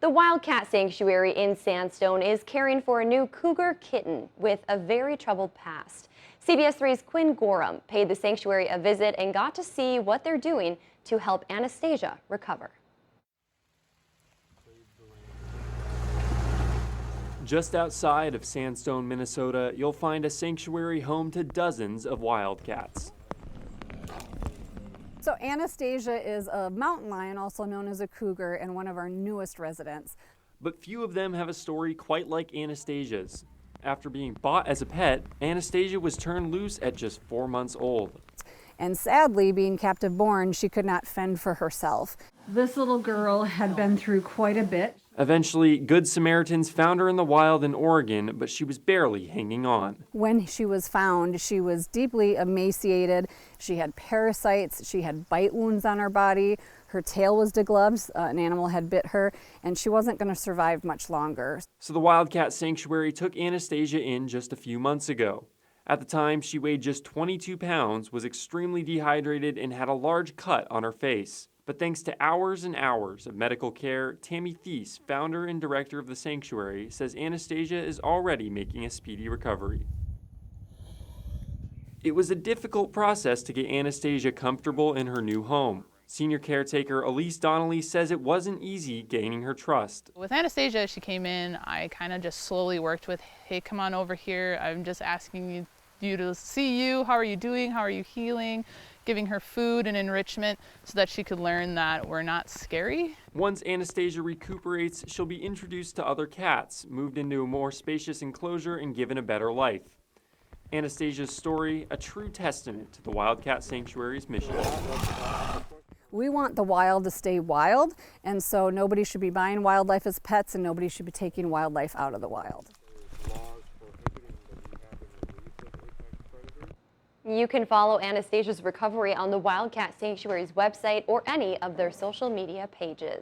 The Wildcat Sanctuary in Sandstone is caring for a new cougar kitten with a very troubled past. CBS 3's Quinn Gorham paid the sanctuary a visit and got to see what they're doing to help Anastasia recover. Just outside of Sandstone, Minnesota, you'll find a sanctuary home to dozens of wildcats. So Anastasia is a mountain lion, also known as a cougar, and one of our newest residents. But few of them have a story quite like Anastasia's. After being bought as a pet, Anastasia was turned loose at just 4 months old. And sadly, being captive born, she could not fend for herself. This little girl had been through quite a bit. Eventually, Good Samaritans found her in the wild in Oregon, but she was barely hanging on. When she was found, she was deeply emaciated. She had parasites, she had bite wounds on her body, her tail was degloved, an animal had bit her, and she wasn't going to survive much longer. So the Wildcat Sanctuary took Anastasia in just a few months ago. At the time, she weighed just 22 pounds, was extremely dehydrated, and had a large cut on her face. But thanks to hours and hours of medical care, Tammy Thies, founder and director of the sanctuary, says Anastasia is already making a speedy recovery. It was a difficult process to get Anastasia comfortable in her new home. Senior caretaker Elise Donnelly says it wasn't easy gaining her trust. With Anastasia, she came in, I kind of just slowly worked with, hey, come on over here. I'm just asking you to see you. How are you doing? How are you healing? Giving her food and enrichment so that she could learn that we're not scary. Once Anastasia recuperates, she'll be introduced to other cats, moved into a more spacious enclosure, and given a better life. Anastasia's story, a true testament to the Wildcat Sanctuary's mission. We want the wild to stay wild, and so nobody should be buying wildlife as pets, and nobody should be taking wildlife out of the wild. You can follow Anastasia's recovery on the Wildcat Sanctuary's website or any of their social media pages.